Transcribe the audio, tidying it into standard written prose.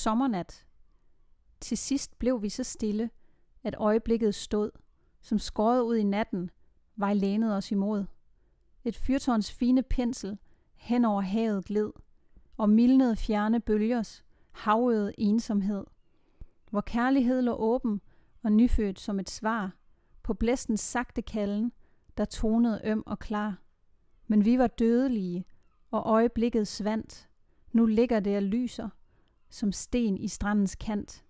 sommernat. Til sidst blev vi så stille, at øjeblikket stod, som skåret ud i natten, vej lænede os imod. Et fyrtårns fine pensel hen over havet gled, og mildnede fjerne bølgers havøede ensomhed, hvor kærlighed lå åben og nyfødt som et svar på blæstens sagte kalden, der tonede øm og klar. Men vi var dødelige, og øjeblikket svandt. Nu ligger det og lyser, som sten i strandens kant.